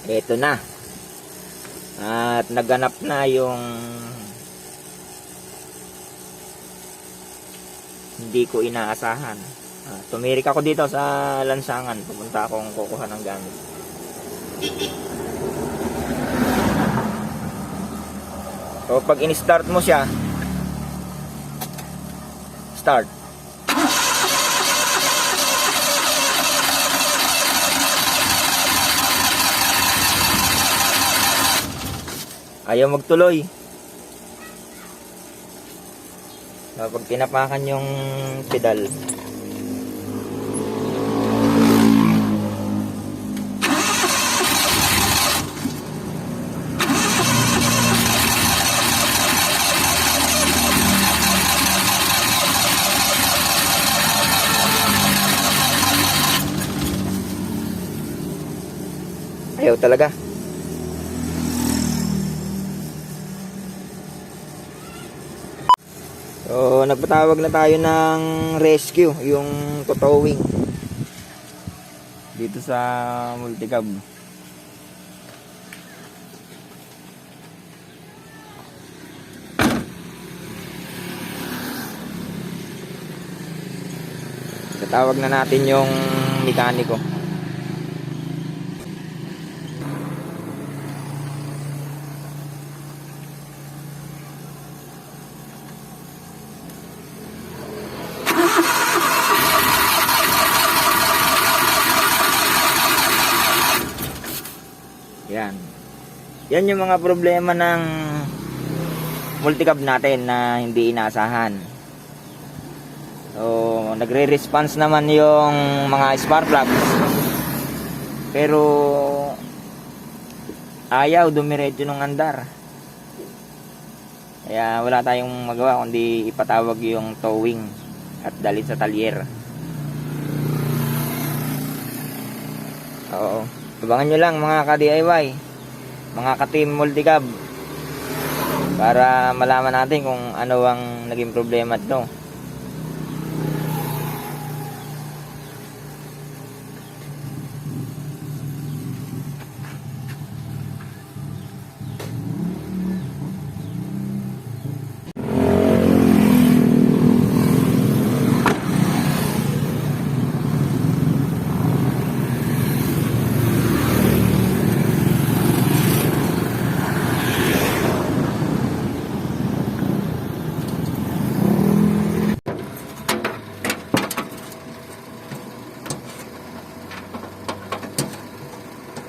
Ito na. At naganap na yung hindi ko inaasahan. Tumirik ako dito sa lansangan. Pupunta akong kukuha ng gamit. So pag in-start mo siya, start. Ayaw magtuloy. Pag tinapakan yung pedal, ayaw talaga. So, nagpatawag na tayo ng rescue, yung towing dito sa multicab. Tatawag na natin yung mekaniko. Yan yung mga problema ng multicab natin na hindi inaasahan. So, nagre-response naman yung mga spark plugs. Pero ayaw dumiretso ng andar. Kaya wala tayong magawa kundi ipatawag yung towing at dalhin sa talyer. Oo. Abangan nyo lang mga ka-DIY, mga ka-team multicab, para malaman natin kung ano ang naging problema ito.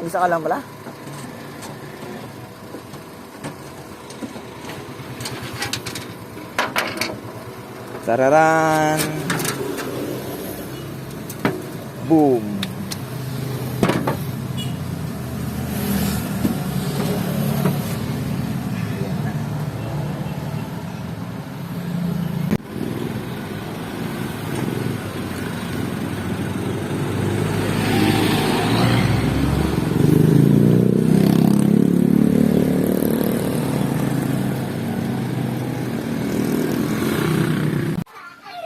Isa ka lang pala. Sararan. Boom.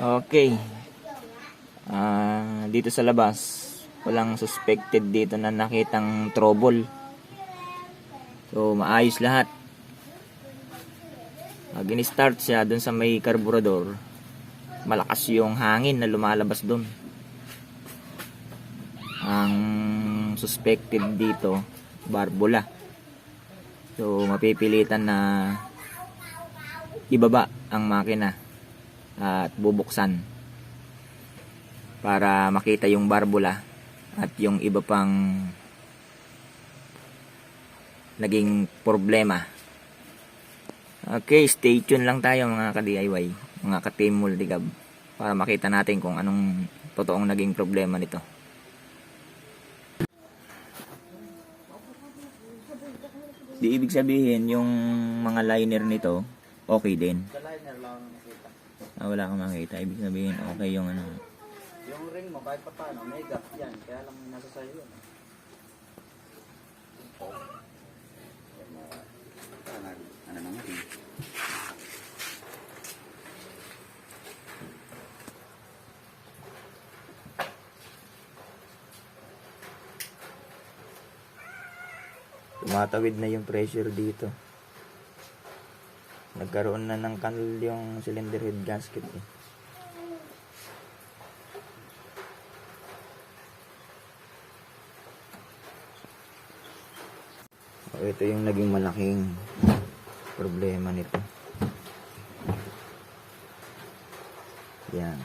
Okay. Dito sa labas, walang suspected dito na nakitang trouble. So, maayos lahat. Pag in-start siya dun sa may karburador, malakas yung hangin na lumalabas dun. Ang suspected dito, barbula. So, mapipilitan na ibaba ang makina at bubuksan para makita yung barbula at yung iba pang naging problema. Okay, stay tuned lang tayo mga ka-DIY, mga ka-team multicab, para makita natin kung anong totoong naging problema nito. Di ibig sabihin yung mga liner nito okay din. Wala kang makita. Ibig sabihin okay yung ano. Yung ring mo kahit pa paano may gap yan, kaya lang nasa sayo yun. Ano naman yun? tumatawid na yung pressure dito. Nagkaroon na ng kanal yung cylinder head gasket eh. So, ito yung naging malaking problema nito. Yan.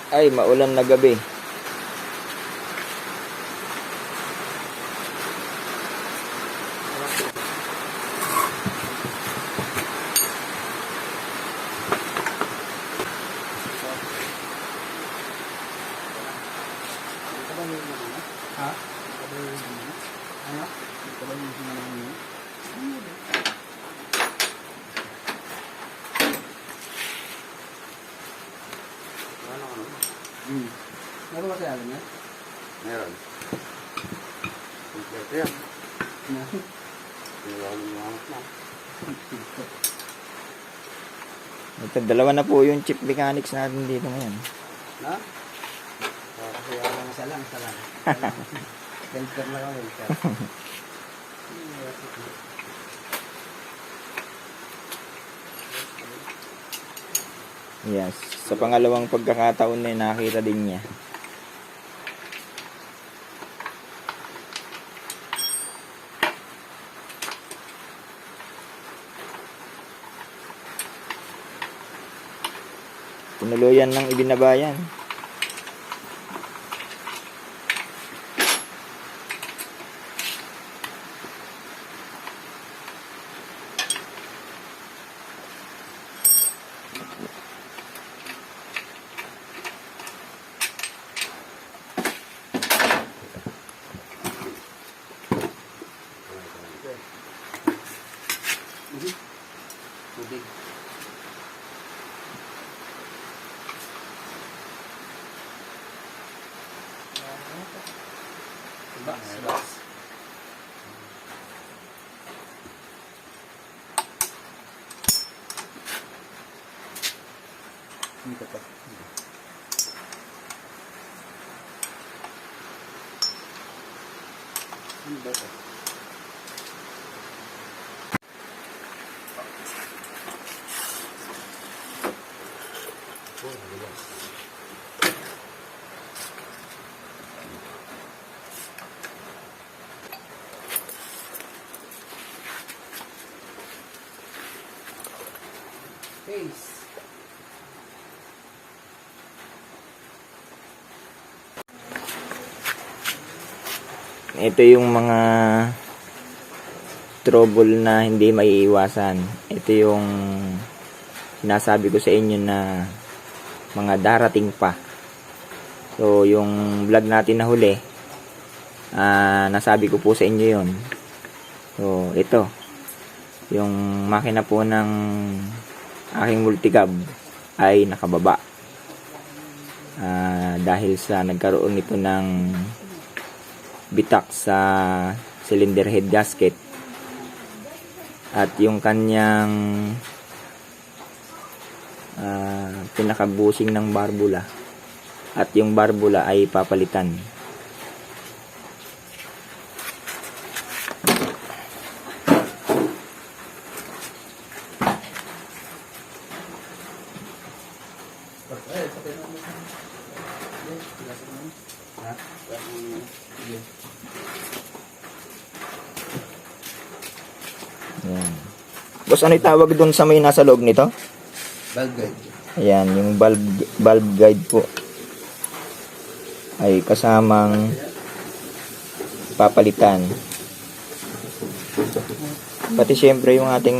Ay, maulan na gabi. Ha? Ano? Ito ba yung sinanay? Meron ba kaya niya? Meron. Kompleto yan. Pinawala mo hangat na. Ito, dalawa na po yung chief mechanics natin dito ngayon. Na? Kasi ako isa lang. Welker na lang, welker. Yes. Sa pangalawang pagkakataon na nakita din niya. Tinuluyan ng ibinabayan. Tubig. Box. Dito pa. Ano ba ito? Face. Ito yung mga trouble na hindi maiiwasan. Ito yung sinasabi ko sa inyo na mga darating pa. So, yung vlog natin na huli, nasabi ko po sa inyo yun. So, ito. Yung makina po ng aking multicab ay nakababa. Dahil sa nagkaroon nito ng bitak sa cylinder head gasket at yung kanyang pinakabusing ng barbula at yung barbula ay papalitan. Ha? Sige. Yan. Boss, ano yung tawag doon sa may nasa loob nito? Valve guide. Ayan, yung valve guide po ay kasamang papalitan. Pati syempre yung ating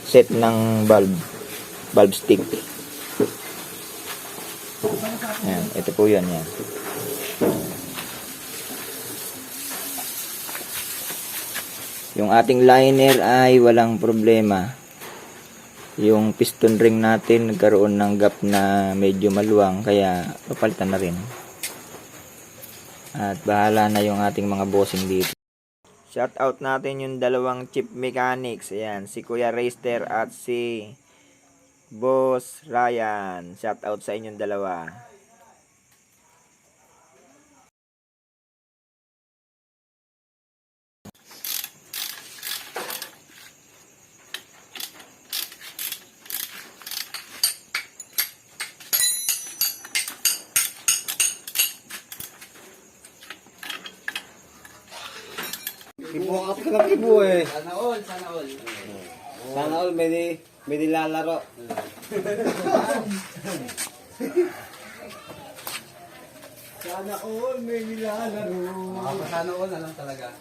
set ng valve stick. Ayan, ito po yun. Yan. Yung ating liner ay walang problema. Yung piston ring natin nagkaroon ng gap na medyo maluwang, kaya papalitan na rin. At bahala na yung ating mga bossing dito. Shout out natin yung dalawang chief mechanics. Ayan, si Kuya Raster at si Boss Ryan. Shout out sa inyong dalawa. Kibo ka pa ng kibo eh. Sana all, sana all. Sana all may nilalaro. Sana all may nilalaro. Sana all na lang talaga.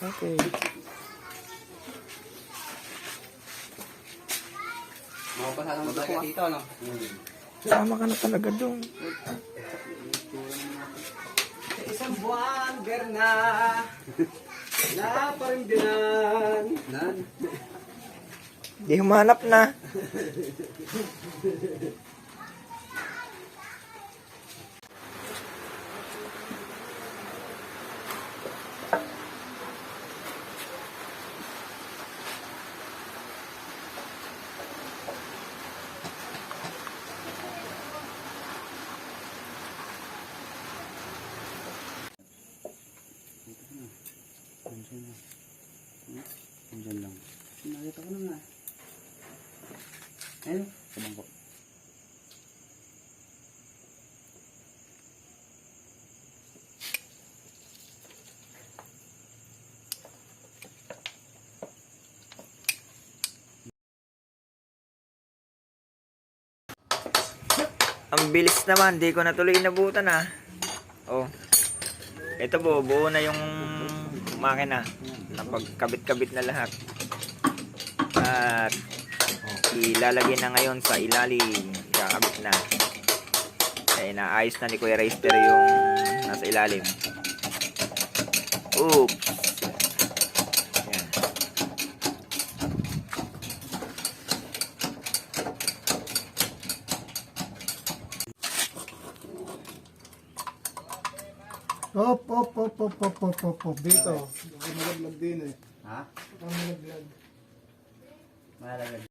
Okay. Makapasa naman talaga dito, no? Sama ka na talaga doon. Isang buwan, Berna. Naparimbinan. Nan. Di humanap na. Diyan lang. Nakita ko naman. Ayun, sabang ko. Ang bilis naman, di ko na tuloy inabutan ah. Oh. Ito po, buo na yung makina. Napagkabit-kabit na lahat. At ilalagay na ngayon sa ilalim. Kakabit na. Kaya naayos na ni Kuya Raster yung nasa ilalim. Oops. Yan. Op. Dito. Malaglag din eh. Ha? Malaglag. Malaglag.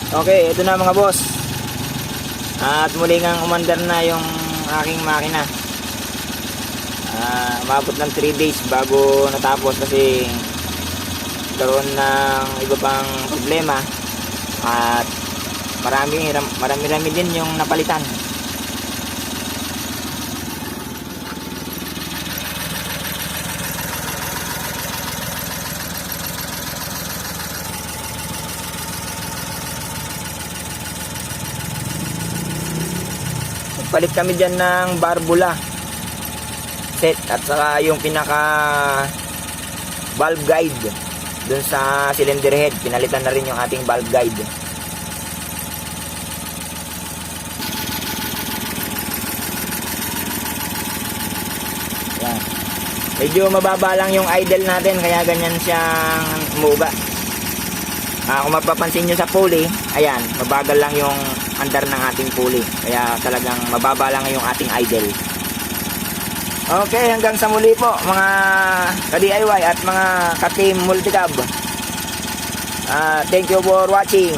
Okay, ito na mga boss. At muli ngang umandar na yung aking makina. Umabot ng 3 days bago natapos kasi karoon ng iba pang problema. At marami din yung napalitan. Palit kami dyan ng barbula set at saka yung pinaka valve guide dun sa cylinder head. Pinalitan na rin yung ating valve guide. Yan. Medyo mababa lang yung idle natin kaya ganyan siyang umuga. Kung mapapansin nyo sa pulley, ayan, mabagal lang yung andar ng ating pulley. Kaya talagang mababa lang yung ating idle. Okay, hanggang sa muli po mga ka-DIY at mga ka-team multicab. Thank you for watching.